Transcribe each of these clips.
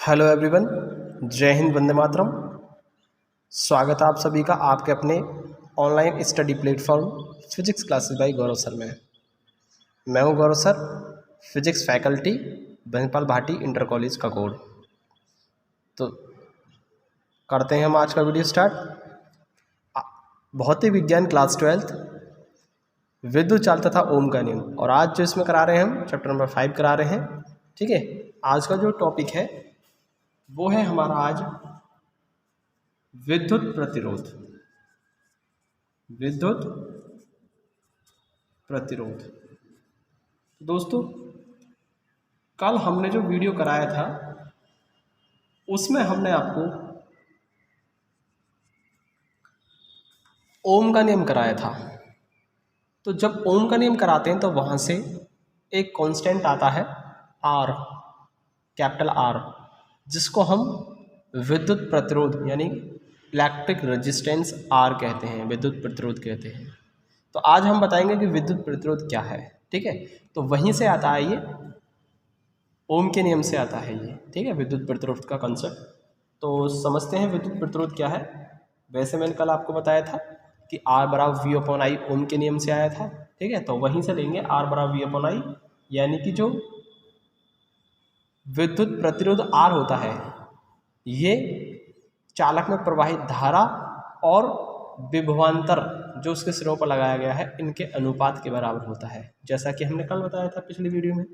Hello everyone, जय हिंद, वंदे मातरम। स्वागत है आप सभी का आपके अपने online study platform physics classes by Gaurav sir में। मैं हूं Gaurav sir, physics faculty, Bahanpal Bhati inter college Kakod. तो करते हैं हम आज का वीडियो स्टार्ट। भौतिक विज्ञान क्लास 12 विद्युत चाल तथा ओम का नियम। और आज जो इसमें करा रहे हैं हम चैप्टर नंबर 5 करा रहे हैं। ठीक है, आज का जो टॉपिक है वो है हमारा आज विद्युत प्रतिरोध। विद्युत प्रतिरोध। दोस्तों, कल हमने जो वीडियो कराया था उसमें हमने आपको ओम का नियम कराया था। तो जब ओम का नियम कराते हैं तो वहां से एक कांस्टेंट आता है आर, कैपिटल आर, जिसको हम विद्युत प्रतिरोध यानी इलेक्ट्रिक रेजिस्टेंस आर कहते हैं, विद्युत प्रतिरोध कहते हैं। तो आज हम बताएंगे कि विद्युत प्रतिरोध क्या है। ठीक है, तो वहीं से आता है ये, ओम के नियम से आता है ये। ठीक है, विद्युत प्रतिरोध का कंसेप्ट। तो समझते हैं विद्युत प्रतिरोध क्या है। वैसे मैंने कल आपको बताया था कि आर बराबर वी अपॉन आई ओम के नियम से आया था। ठीक है, तो वहीं से लेंगे आर बराबर वी अपॉन आई, यानी कि जो विद्युत प्रतिरोध आर होता है ये चालक में प्रवाहित धारा और विभवांतर जो उसके सिरों पर लगाया गया है इनके अनुपात के बराबर होता है, जैसा कि हमने कल बताया था पिछली वीडियो में।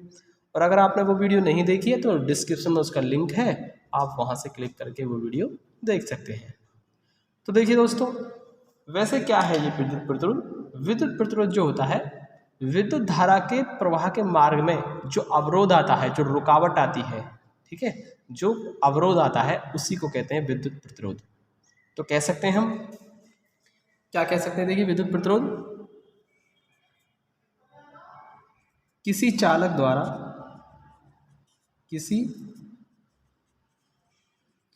और अगर आपने वो वीडियो नहीं देखी है तो डिस्क्रिप्शन में उसका लिंक है, आप वहां से क्लिक करके वो वीडियो देख सकते हैं। तो देखिए दोस्तों, वैसे क्या है ये विद्युत प्रतिरोध। विद्युत प्रतिरोध जो होता है, विद्युत धारा के प्रवाह के मार्ग में जो अवरोध आता है, जो रुकावट आती है, ठीक है, जो अवरोध आता है उसी को कहते हैं विद्युत प्रतिरोध। तो कह सकते हैं हम, क्या कह सकते हैं, देखिए विद्युत प्रतिरोध किसी चालक द्वारा, किसी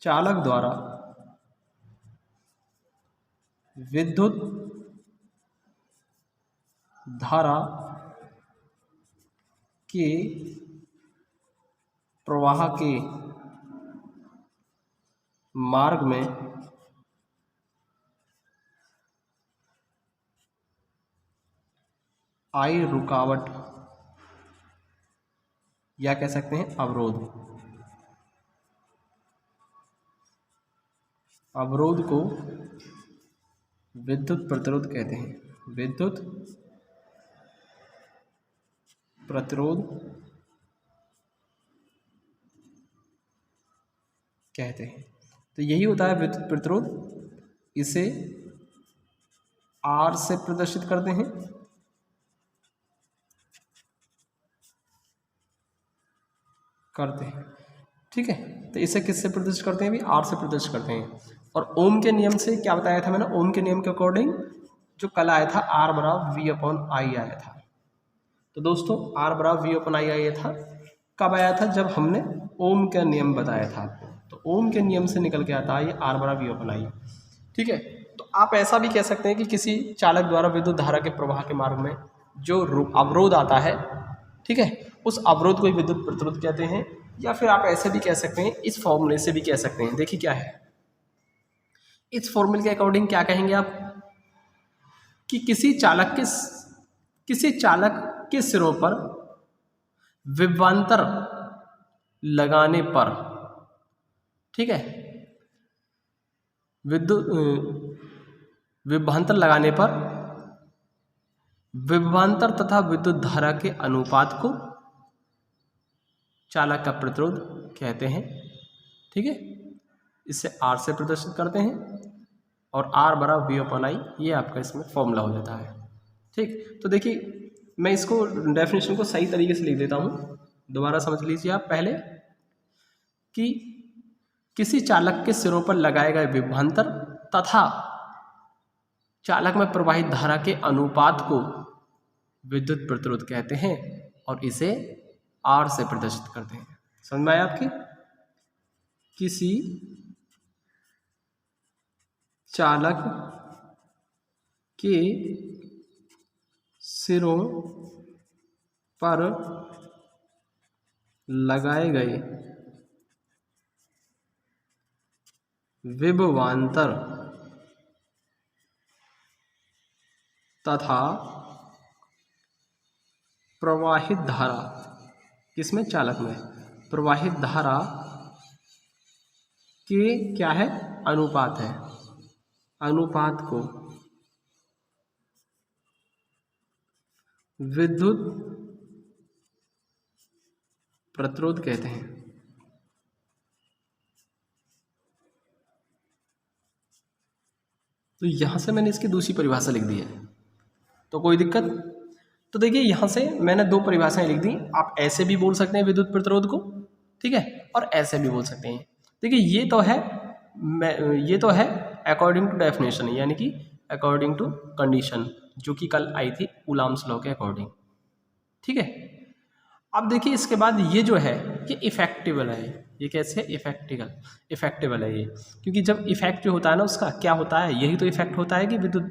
चालक द्वारा विद्युत धारा के प्रवाह के मार्ग में आई रुकावट या कह सकते हैं अवरोध, अवरोध को विद्युत प्रतिरोध कहते हैं। विद्युत प्रतिरोध कहते हैं। तो यही होता है विद्युत प्रतिरोध। इसे आर से प्रदर्शित करते हैं, ठीक है। तो इसे किससे प्रदर्शित करते हैं, भी आर से प्रदर्शित करते हैं। और ओम के नियम से क्या बताया था मैंने, ओम के नियम के अकॉर्डिंग जो कल आया था आर बराबर वी अपॉन आई आया था। तो दोस्तों, आर बराबर वी अपॉन आई आया था, कब आया था, जब हमने ओम का नियम बताया था आपको। तो ओम के नियम से निकल के आता है ये आर बराबर वी अपॉन आई। ठीक है, तो आप ऐसा भी कह सकते हैं कि किसी चालक द्वारा विद्युत धारा के प्रवाह के मार्ग में जो अवरोध आता है, ठीक है, उस अवरोध को विद्युत प्रतिरोध कहते हैं। या फिर आप ऐसे भी कह सकते हैं, इस फॉर्मूले से भी कह सकते हैं। देखिए क्या है, इस फॉर्मूले के अकॉर्डिंग क्या कहेंगे आप, कि किसी चालक के सिरों पर विभवांतर लगाने पर, ठीक है, विद्युत विभवांतर लगाने पर विभवांतर तथा विद्युत धारा के अनुपात को चालक का प्रतिरोध कहते हैं। ठीक है, इसे आर से प्रदर्शित करते हैं और आर बराबर वी अपॉन आई, ये आपका इसमें फॉर्मूला हो जाता है। ठीक, तो देखिए मैं इसको डेफिनेशन को सही तरीके से लिख देता हूँ, दोबारा समझ लीजिए आप पहले, कि किसी चालक के सिरों पर लगाए गए विभवांतर तथा चालक में प्रवाहित धारा के अनुपात को विद्युत प्रतिरोध कहते हैं और इसे आर से प्रदर्शित करते हैं। समझ में आया आपकी? किसी चालक के सिरों पर लगाए गए विभवांतर तथा प्रवाहित धारा, किसमें? चालक में। प्रवाहित धारा के क्या है? अनुपात है। अनुपात को विद्युत प्रतिरोध कहते हैं। तो यहां से मैंने इसकी दूसरी परिभाषा लिख दी है, तो कोई दिक्कत? तो देखिए यहां से मैंने दो परिभाषाएं लिख दी। आप ऐसे भी बोल सकते हैं विद्युत प्रतिरोध को, ठीक है, और ऐसे भी बोल सकते हैं। देखिए ये तो है अकॉर्डिंग टू डेफिनेशन, यानी कि अकॉर्डिंग टू कंडीशन, जो कि कल आई थी कूलॉम्स लॉ के अकॉर्डिंग, ठीक है। अब देखिए इसके बाद ये जो है ये इफेक्टिबल है। ये कैसे? इफेक्टिबल है ये, क्योंकि जब इफेक्ट जो होता है ना उसका क्या होता है? यही तो इफेक्ट होता है कि विद्युत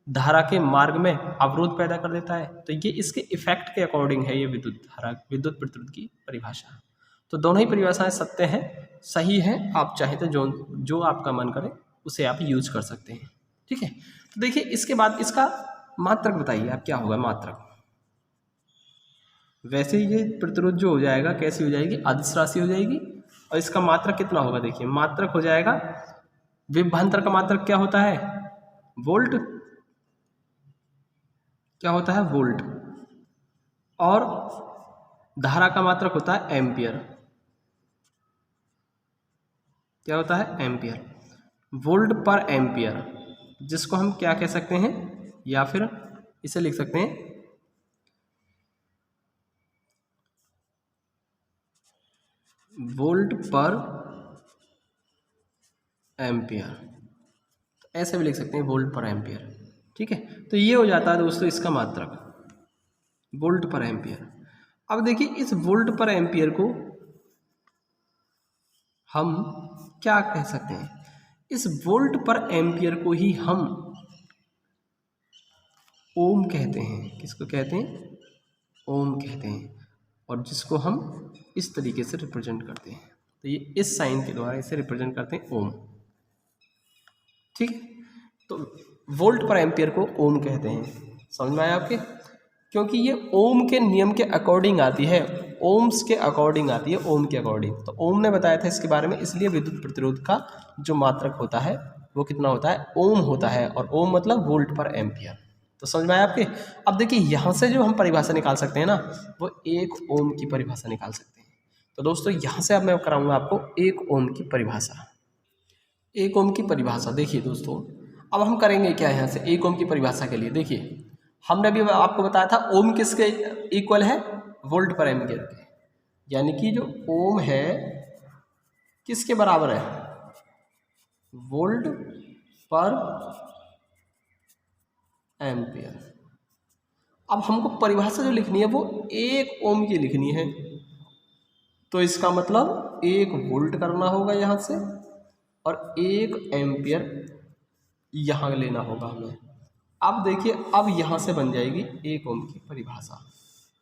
धारा के मार्ग में अवरोध पैदा कर देता है। तो ये इसके इफेक्ट के अकॉर्डिंग है ये विद्युत प्रतिरोध की परिभाषा। तो दोनों ही परिभाषाएं सत्य हैं, सही हैं। आप चाहें तो जो आपका मन करे उसे आप यूज कर सकते हैं, ठीक है। तो देखिए इसके बाद इसका मात्रक बताइए आप, क्या होगा मात्रक? वैसे ये प्रतिरोध जो हो जाएगा कैसी हो जाएगी? अदिश राशि हो जाएगी। और इसका मात्रक कितना होगा? देखिए मात्रक हो जाएगा, विभवांतर का मात्रक क्या होता है? वोल्ट। क्या होता है? वोल्ट। और धारा का मात्रक होता है एम्पियर। क्या होता है? एम्पियर। वोल्ट पर एम्पियर, जिसको हम क्या कह सकते हैं, या फिर इसे लिख सकते हैं वोल्ट पर एम्पियर। ऐसे भी लिख सकते हैं वोल्ट पर एम्पियर, ठीक है। तो ये हो जाता है दोस्तों इसका मात्रक, वोल्ट पर एम्पियर। अब देखिए इस वोल्ट पर एम्पियर को हम क्या कह सकते हैं? इस वोल्ट पर एम्पियर को ही हम ओम कहते हैं। किसको कहते हैं? ओम कहते हैं। और जिसको हम इस तरीके से रिप्रेजेंट करते हैं, तो ये इस साइन के द्वारा इसे रिप्रेजेंट करते हैं ओम, ठीक है। तो वोल्ट पर एम्पियर को ओम कहते हैं। समझ में आया आपके? क्योंकि ये ओम के नियम के अकॉर्डिंग आती है, ओम्स के अकॉर्डिंग आती है, ओम के अकॉर्डिंग। तो ओम ने बताया था इसके बारे में, इसलिए विद्युत प्रतिरोध का जो मात्रक होता है वो कितना होता है? ओम होता है। और ओम मतलब वोल्ट पर एम्पियर। तो समझ में आया आपके? अब देखिए यहाँ से जो हम परिभाषा निकाल सकते हैं ना, वो एक ओम की परिभाषा निकाल सकते हैं। तो दोस्तों यहाँ से अब मैं कराऊंगा आपको एक ओम की परिभाषा। एक ओम की परिभाषा देखिए दोस्तों, अब हम करेंगे क्या यहाँ से एक ओम की परिभाषा के लिए? देखिए हमने अभी आपको बताया था ओम किसके इक्वल है? वोल्ट पर एम्पियर के। यानी कि जो ओम है किसके बराबर है? वोल्ट पर एम्पियर। अब हमको परिभाषा जो लिखनी है वो एक ओम की लिखनी है, तो इसका मतलब एक वोल्ट करना होगा यहाँ से, और एक एम्पियर यहाँ लेना होगा हमें। अब देखिए अब यहाँ से बन जाएगी एक ओम की परिभाषा।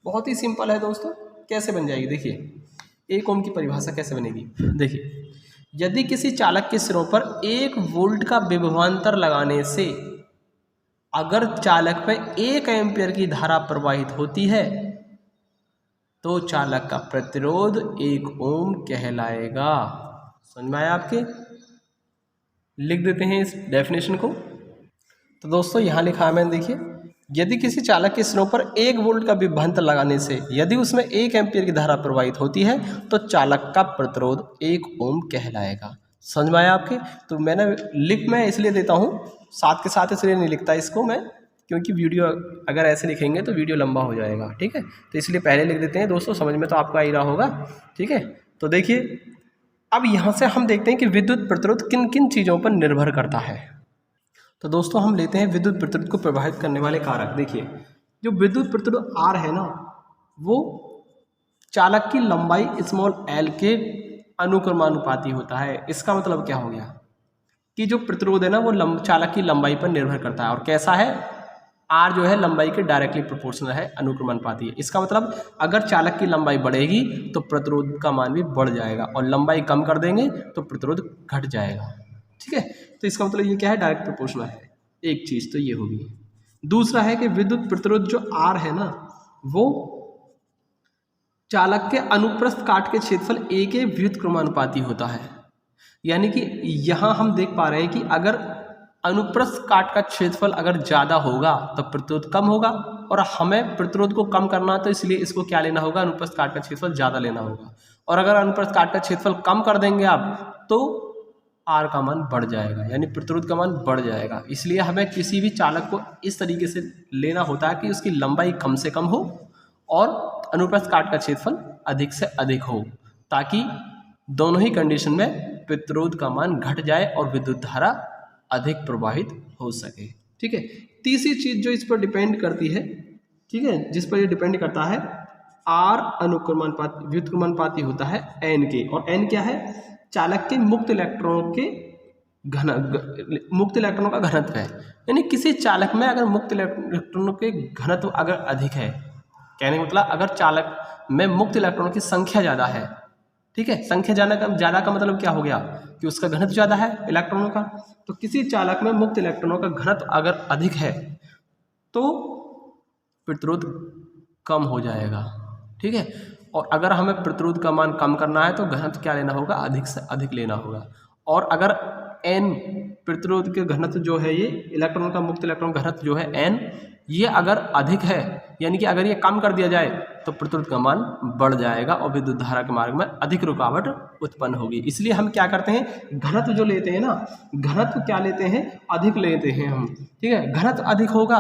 बहुत ही सिंपल है दोस्तों, कैसे बन जाएगी? देखिए एक ओम की परिभाषा कैसे बनेगी? देखिए यदि किसी चालक के सिरों पर 1 वोल्ट का विभवांतर लगाने से अगर चालक पर 1 एम्पियर की धारा प्रवाहित होती है तो चालक का प्रतिरोध 1 ओम कहलाएगा। समझ में आया आपके? लिख देते हैं इस डेफिनेशन को। तो दोस्तों यहाँ लिखा है मैंने, देखिए यदि किसी चालक के सिरों पर 1 वोल्ट का विभवांतर लगाने से यदि उसमें 1 एम्पियर की धारा प्रवाहित होती है तो चालक का प्रतिरोध 1 ओम कहलाएगा। समझ में आया आपके? तो मैं इसलिए देता हूँ साथ के साथ, इसलिए नहीं लिखता इसको मैं, क्योंकि वीडियो अगर ऐसे लिखेंगे तो वीडियो लंबा हो जाएगा, ठीक है। तो इसलिए पहले लिख देते हैं दोस्तों, समझ में तो आपको आ ही रहा होगा, ठीक है। तो देखिए अब यहाँ से हम देखते हैं कि विद्युत प्रतिरोध किन किन चीज़ों पर निर्भर करता है। तो दोस्तों हम लेते हैं विद्युत प्रतिरोध को प्रभावित करने वाले कारक। देखिए जो विद्युत प्रतिरोध आर है ना, वो चालक की लंबाई स्मॉल एल के अनुक्रमानुपाती होता है। इसका मतलब क्या हो गया कि जो प्रतिरोध है ना वो चालक की लंबाई पर निर्भर करता है। और कैसा है? आर जो है लंबाई के डायरेक्टली प्रोपोर्शनल है, अनुक्रमानुपाती है। इसका मतलब अगर चालक की लंबाई बढ़ेगी तो प्रतिरोध का मान भी बढ़ जाएगा, और लंबाई कम कर देंगे तो प्रतिरोध घट जाएगा। ठीक है, तो इसका मतलब ये क्या है, डायरेक्ट प्रोपोर्शनल है। एक चीज़ तो ये होगी। दूसरा है कि विद्युत प्रतिरोध जो R है ना, वो चालक के अनुप्रस्थ काट के क्षेत्रफल A के व्युत्क्रमानुपाती होता है। यानी कि यहाँ हम देख पा रहे हैं कि अगर अनुप्रस्थ काट का क्षेत्रफल अगर ज़्यादा होगा तो प्रतिरोध कम होगा, और हमें प्रतिरोध को कम करना है तो इसलिए इसको क्या लेना होगा, अनुप्रस्थ काट का क्षेत्रफल ज़्यादा लेना होगा। और अगर अनुप्रस्थ काट का क्षेत्रफल कम कर देंगे आप तो R का मान बढ़ जाएगा, यानी प्रतिरोध का मान बढ़ जाएगा। इसलिए हमें किसी भी चालक को इस तरीके से लेना होता है कि उसकी लंबाई कम से कम हो और अनुप्रस्थ काट का क्षेत्रफल अधिक से अधिक हो, ताकि दोनों ही कंडीशन में प्रतिरोध का मान घट जाए और विद्युत धारा अधिक प्रवाहित हो सके। ठीक है, तीसरी चीज जो इस पर डिपेंड करती है, ठीक है, जिस पर ये डिपेंड करता है, R अनुक्रमानुपाती व्युत्क्रमानुपाती होता है N के, और N क्या है, चालक के मुक्त इलेक्ट्रॉनों का घनत्व है। यानी किसी चालक में अगर मुक्त इलेक्ट्रॉनों के घनत्व अगर अधिक है, कहने का मतलब अगर चालक में मुक्त इलेक्ट्रॉनों की संख्या ज़्यादा है, ठीक है, संख्या ज़्यादा का मतलब क्या हो गया कि उसका घनत्व ज़्यादा है इलेक्ट्रॉनों का। तो किसी चालक में मुक्त इलेक्ट्रॉनों का घनत्व अगर अधिक है तो प्रतिरोध कम हो जाएगा। ठीक है, और अगर हमें प्रतिरोध का मान कम करना है तो घनत्व क्या लेना होगा, अधिक से अधिक लेना होगा। और अगर N प्रतिरोध के घनत्व जो है, ये इलेक्ट्रॉन का मुक्त इलेक्ट्रॉन घनत्व जो है N, ये अगर अधिक है, यानी कि अगर ये कम कर दिया जाए तो प्रतिरोध का मान बढ़ जाएगा और विद्युत धारा के मार्ग में अधिक रुकावट उत्पन्न होगी। इसलिए हम क्या करते हैं, घनत्व जो लेते हैं ना, घनत्व क्या लेते हैं, अधिक लेते हैं हम। ठीक है, घनत्व अधिक होगा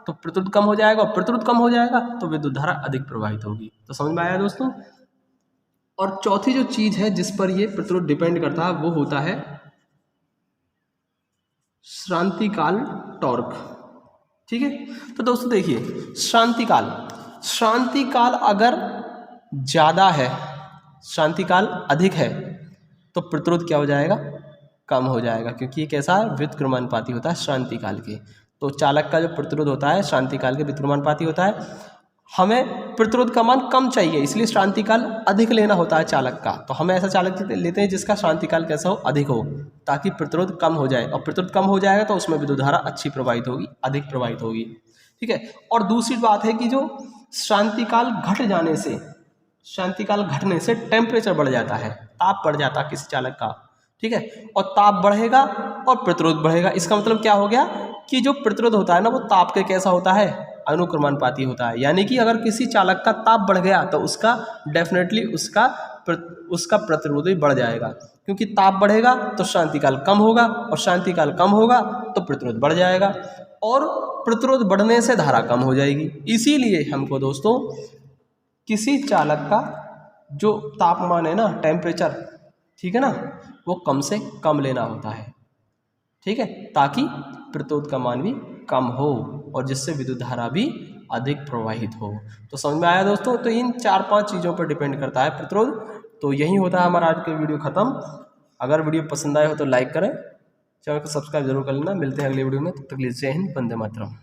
तो प्रतिरोध कम हो जाएगा, और प्रतिरोध कम हो जाएगा तो विद्युत धारा अधिक प्रवाहित होगी। तो समझ में आया दोस्तों। और चौथी जो चीज है जिस पर ये प्रतिरोध डिपेंड करता है वो होता है श्रांतिकाल टॉर्क। ठीक है, तो दोस्तों देखिए, श्रांतिकाल अगर ज़्यादा है, श्रांतिकाल अधिक है तो प्रतिरोध क्या हो जाएगा, कम हो जाएगा, क्योंकि ये कैसा है, व्युत्क्रमानुपाती होता है श्रांतिकाल के। तो चालक का जो प्रतिरोध होता है श्रांतिकाल के व्युत्क्रमानुपाती होता है। हमें प्रतिरोध का मान कम चाहिए, इसलिए श्रांतिकाल अधिक लेना होता है चालक का। तो हमें ऐसा चालक लेते हैं जिसका श्रांतिकाल कैसा हो, अधिक हो, ताकि प्रतिरोध कम हो जाए, और प्रतिरोध कम हो जाएगा तो उसमें विद्युत धारा अच्छी प्रवाहित होगी, अधिक प्रवाहित होगी। ठीक है, और दूसरी बात है कि जो श्रांतिकाल घट जाने से, श्रांतिकाल घटने से टेम्परेचर बढ़ जाता है, ताप बढ़ जाता है किसी चालक का। ठीक है, और ताप बढ़ेगा और प्रतिरोध बढ़ेगा। इसका मतलब क्या हो गया कि जो प्रतिरोध होता है ना, वो ताप के कैसा होता है, अनुक्रमानुपाती होता है। यानी कि अगर किसी चालक का ताप बढ़ गया तो उसका डेफिनेटली उसका प्रतिरोध भी बढ़ जाएगा, क्योंकि ताप बढ़ेगा तो श्रांतिकाल कम होगा, और श्रांतिकाल कम होगा तो प्रतिरोध बढ़ जाएगा, और प्रतिरोध बढ़ने से धारा कम हो जाएगी। इसीलिए हमको दोस्तों किसी चालक का जो तापमान है ना, टेम्परेचर, ठीक है ना, वो कम से कम लेना होता है। ठीक है, ताकि प्रतिरोध का मान भी कम हो और जिससे विद्युत धारा भी अधिक प्रवाहित हो। तो समझ में आया दोस्तों। तो इन 4-5 चीज़ों पर डिपेंड करता है प्रतिरोध। तो यही होता है हमारा आज का वीडियो ख़त्म। अगर वीडियो पसंद आए हो तो लाइक करें, चैनल को सब्सक्राइब जरूर कर लेना। मिलते हैं अगले वीडियो में, तब तक के लिए जय हिंद, वंदे मातरम।